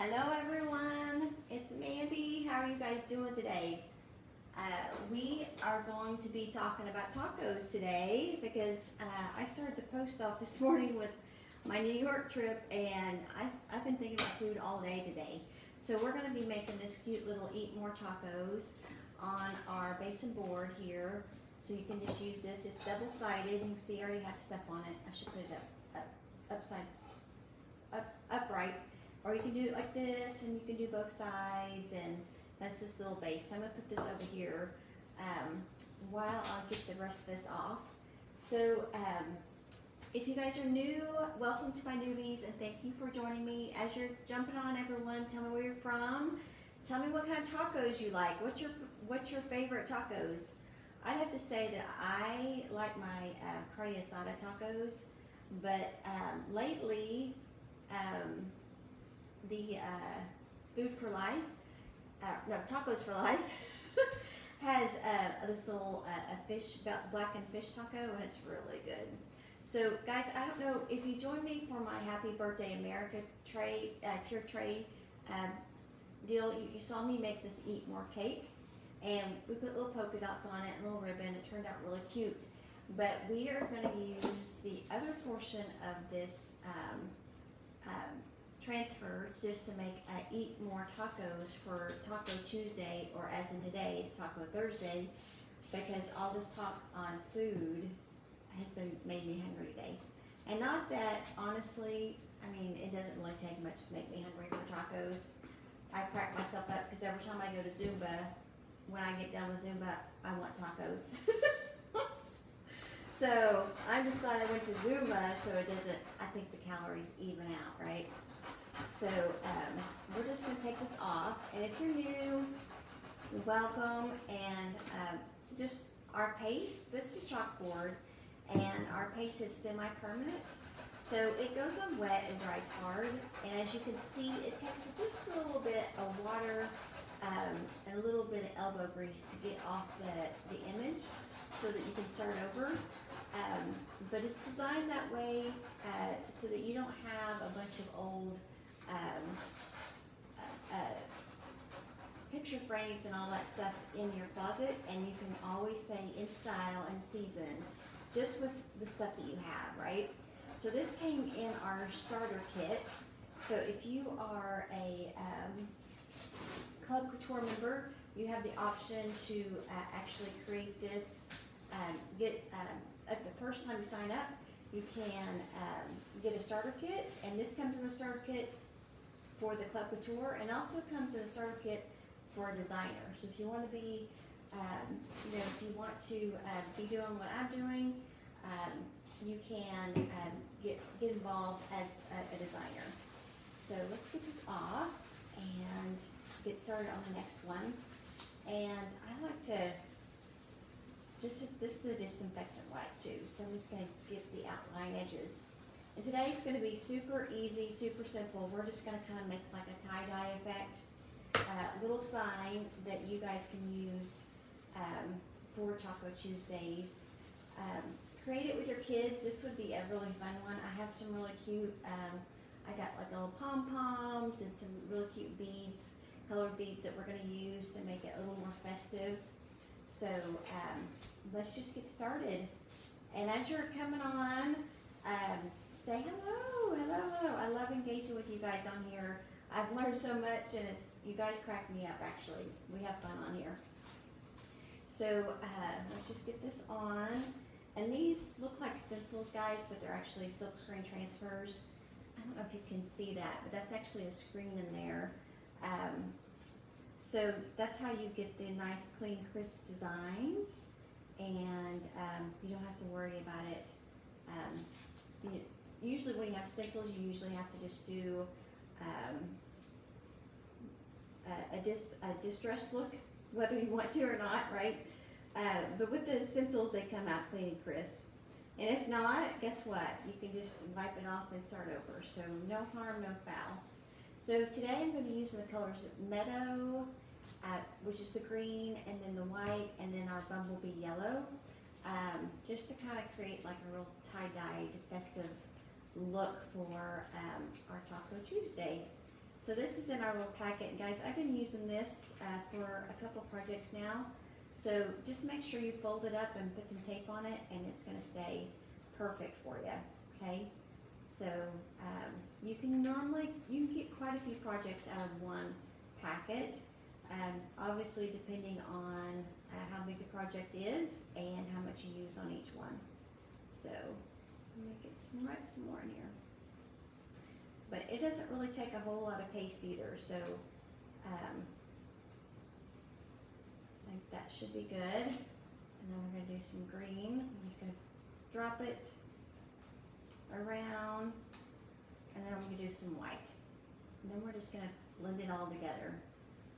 Hello everyone, it's Mandy. How are you guys doing today? We are going to be talking about tacos today because I started the post off this morning with my New York trip, and I've been thinking about food all day today. So we're going to be making this cute little eat more tacos on our basin board here. So you can just use this. It's double-sided. You can see I already have stuff on it. I should put it upright. Or you can do it like this, and you can do both sides, and that's this little base. So I'm gonna put this over here while I'll get the rest of this off. So if you guys are new, welcome to my newbies, and thank you for joining me. As you're jumping on, everyone, tell me where you're from. Tell me what kind of tacos you like. What's your favorite tacos? I'd have to say that I like my carne asada tacos, but lately, the Food for Life, no, Tacos for Life, has this little fish, blackened fish taco, and it's really good. So guys, I don't know if you joined me for my Happy Birthday America tray, tier tray deal. You saw me make this Eat More cake, and we put little polka dots on it and a little ribbon. It turned out really cute. But we are going to use the other portion of this transfer just to make Eat More tacos for Taco Tuesday, or as in today, it's Taco Thursday, because all this talk on food has made me hungry today. And not that, honestly, I mean, it doesn't really take much to make me hungry for tacos. I crack myself up because every time I go to Zumba, when I get done with Zumba, I want tacos. So I'm just glad I went to Zumba, so it doesn't, I think the calories even out, right? So we're just going to take this off, and if you're new, welcome. And just our paste, this is chalkboard, and our paste is semi-permanent, so it goes on wet and dries hard. And as you can see, it takes just a little bit of water and a little bit of elbow grease to get off the image so that you can start over. But it's designed that way so that you don't have a bunch of old picture frames and all that stuff in your closet, and you can always stay in style and season just with the stuff that you have, right? So this came in our starter kit. So if you are a Chalk Couture member, you have the option to actually create this. At the first time you sign up, you can get a starter kit, and this comes in the starter kit for the Chalk Couture, and also comes in a starter kit for a designer. So if you want to be, if you want to be doing what I'm doing, you can get involved as a designer. So let's get this off and get started on the next one. And I like to, this is a disinfectant wipe too, so I'm just going to get the outline edges. And today it's going to be super easy, super simple. We're just going to kind of make like a tie-dye effect, little sign that you guys can use for Taco Tuesdays. Create it with your kids. This would be a really fun one. I have some really cute, I got like little pom-poms and some really cute beads, colored beads that we're going to use to make it a little more festive. So let's just get started. And as you're coming on, say hello, hello, hello. I love engaging with you guys on here. I've learned so much, and you guys crack me up, actually. We have fun on here. So let's just get this on. And these look like stencils, guys, but they're actually silkscreen transfers. I don't know if you can see that, but that's actually a screen in there. So that's how you get the nice, clean, crisp designs, and you don't have to worry about it. Usually when you have stencils, you usually have to just do a distressed look, whether you want to or not, right? But with the stencils, they come out clean and crisp. And if not, guess what? You can just wipe it off and start over. So no harm, no foul. So today I'm going to use the colors Meadow, which is the green, and then the white, and then our Bumblebee yellow, just to kind of create like a real tie-dyed festive look for our Taco Tuesday. So this is in our little packet, and guys, I've been using this for a couple projects now. So just make sure you fold it up and put some tape on it, and it's going to stay perfect for you. Okay. So you can get quite a few projects out of one packet. Obviously, depending on how big the project is and how much you use on each one. So let me write some more in here. But it doesn't really take a whole lot of paste either, so I think that should be good. And then we're going to do some green. I'm just going to drop it around, and then I'm going to do some white. And then we're just going to blend it all together.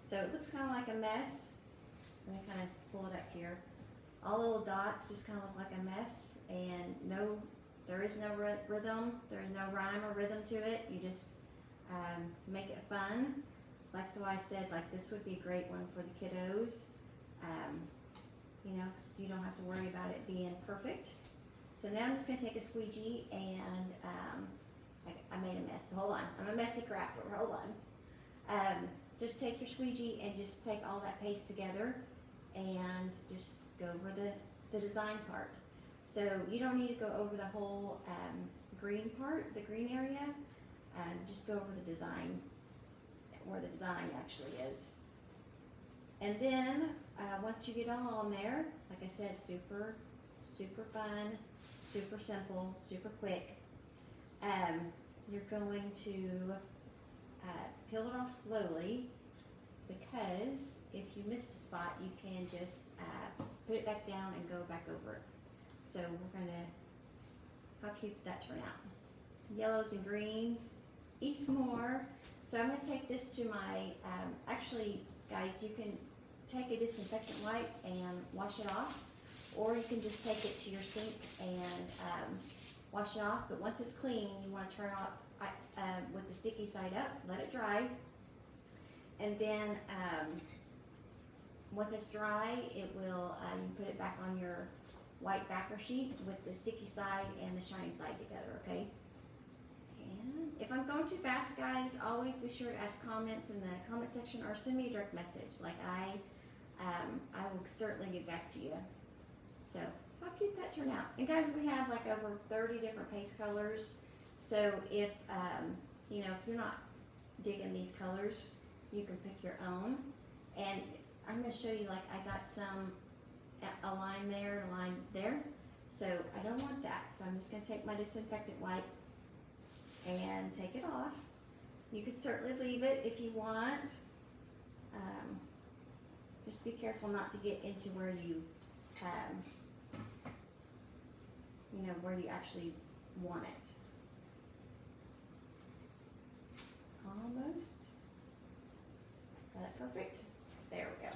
So it looks kind of like a mess. Let me kind of pull it up here. All the little dots just kind of look like a mess, and there is no rhythm. There's no rhyme or rhythm to it. You just make it fun. That's why I said like this would be a great one for the kiddos. You know, so you don't have to worry about it being perfect. So now I'm just going to take a squeegee and I made a mess. So hold on, I'm a messy crafter. Hold on. Just take your squeegee and just take all that paste together and just go over the design part. So you don't need to go over the whole green part, the green area. Just go over the design, where the design actually is. And then once you get all on there, like I said, super fun, super simple, super quick. You're going to peel it off slowly, because if you missed a spot, you can just put it back down and go back over it. So we're gonna, how cute did that turn out? Yellows and greens, each more. So I'm gonna take this to my, actually guys, you can take a disinfectant wipe and wash it off, or you can just take it to your sink and wash it off. But once it's clean, you wanna turn it off with the sticky side up, let it dry. And then once it's dry, it will, you put it back on your white backer sheet with the sticky side and the shiny side together, okay? And if I'm going too fast, guys, always be sure to ask comments in the comment section or send me a direct message. Like I will certainly get back to you. So how cute that turned out. And guys, we have like over 30 different paste colors. So if, you know, if you're not digging these colors, you can pick your own. And I'm going to show you, like, I got some, a line there, a line there. So I don't want that. So I'm just going to take my disinfectant wipe and take it off. You could certainly leave it if you want. Just be careful not to get into where you, you know, where you actually want it. Almost. Got it perfect. There we go.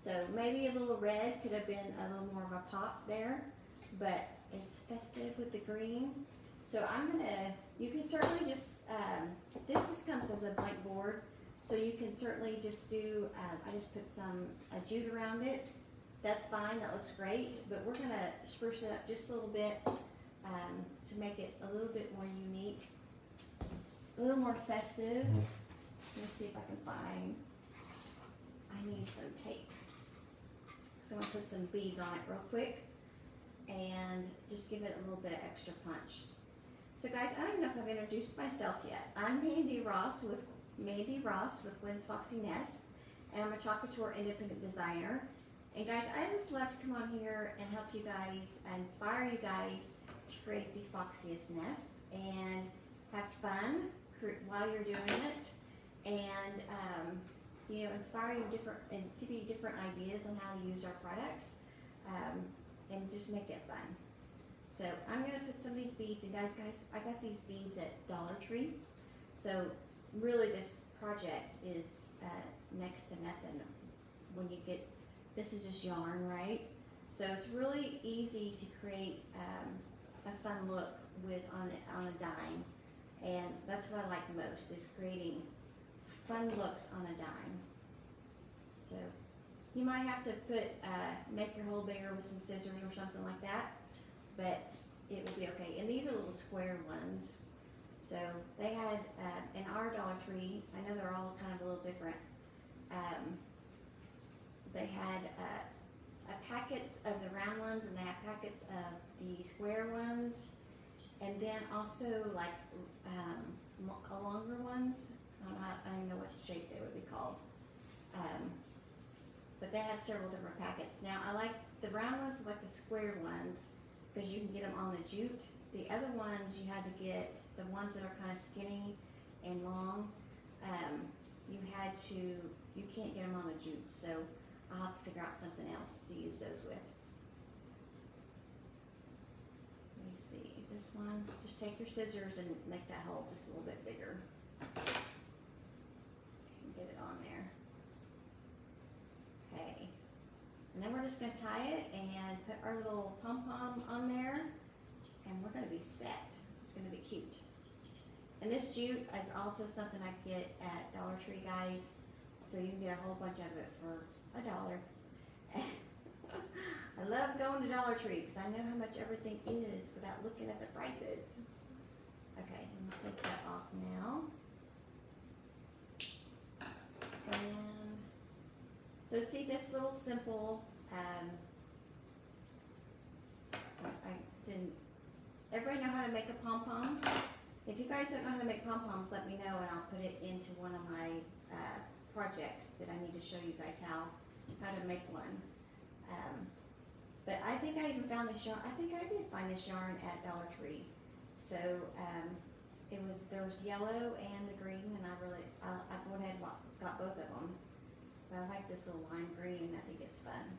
So maybe a little red could have been a little more of a pop there, but it's festive with the green. So I'm gonna, you can certainly just, this just comes as a blank board, so you can certainly just do, I just put some jute around it. That's fine, that looks great, but we're gonna spruce it up just a little bit to make it a little bit more unique, a little more festive. Let me see if I can find, I need some tape. So I'm gonna put some beads on it real quick and just give it a little bit of extra punch. So guys, I don't even know if I've introduced myself yet. I'm Mandy Ross with Gwen's Foxy Nest, and I'm a Chalk Couture independent designer. And guys, I just love to come on here and help you guys, inspire you guys to create the foxiest nest and have fun while you're doing it, and you know, inspire you different and give you different ideas on how to use our products, and just make it fun. So I'm gonna put some of these beads, and guys, I got these beads at Dollar Tree. So really, this project is next to nothing when you get. This is just yarn, right? So it's really easy to create a fun look with on a dime, and that's what I like most, is creating fun looks on a dime. So you might have to put make your hole bigger with some scissors or something like that, but it will be okay. And these are little square ones, So they had, in our Dollar Tree, I know they're all kind of a little different. They had packets of the round ones, and they had packets of the square ones, and then also like longer ones. I don't know what shape they would be called. But they had several different packets. Now I like the round ones, I like the square ones, because you can get them on the jute. The other ones, you had to get the ones that are kind of skinny and long. You can't get them on the jute, so I'll have to figure out something else to use those with. Let me see, this one, just take your scissors and make that hole just a little bit bigger. And get it on there. Okay, and then we're just gonna tie it and put our little pom-pom on there, and we're gonna be set. It's gonna be cute. And this jute is also something I get at Dollar Tree, guys. So you can get a whole bunch of it for $1. I love going to Dollar Tree because I know how much everything is without looking at the prices. Okay, I'm gonna take that off now. And so see this little simple, everybody know how to make a pom-pom? If you guys don't know how to make pom-poms, let me know and I'll put it into one of my projects that I need to show you guys how to make one. But I think I even found this yarn. I think I did find this yarn at Dollar Tree. So there was yellow and the green, and I went ahead and got both of them. But I like this little lime green. I think it's fun.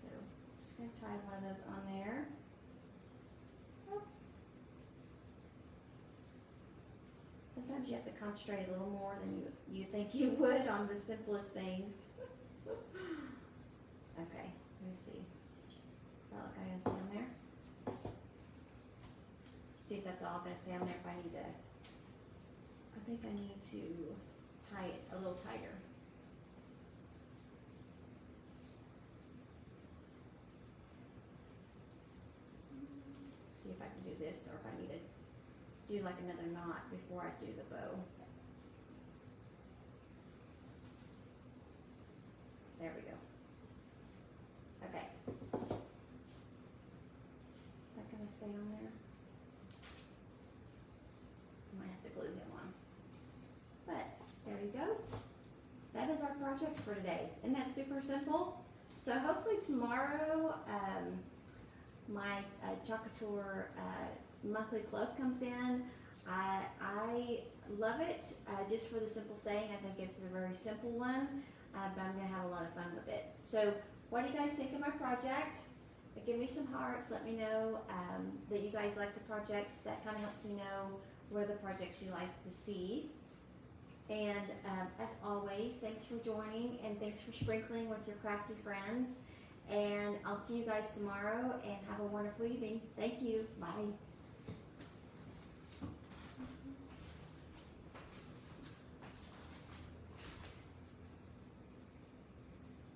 So just gonna tie one of those on there. Oh. Sometimes you have to concentrate a little more than you think you would on the simplest things. Okay, let me see. That look I stay on there. See if that's all gonna stay on there. If I need to, I think I need to tie it a little tighter. See if I can do this, or if I need to do like another knot before I do the bow. There we go. Okay. Is that gonna stay on there? I might have to glue him on. But there you go. That is our project for today. Isn't that super simple? So hopefully tomorrow, my Chalk Couture monthly club comes in. I love it, just for the simple saying. I think it's a very simple one, but I'm gonna have a lot of fun with it. So what do you guys think of my project? Give me some hearts, let me know that you guys like the projects. That kind of helps me know what are the projects you like to see. And as always, thanks for joining, and thanks for sprinkling with your crafty friends. And I'll see you guys tomorrow, and have a wonderful evening. Thank you. Bye.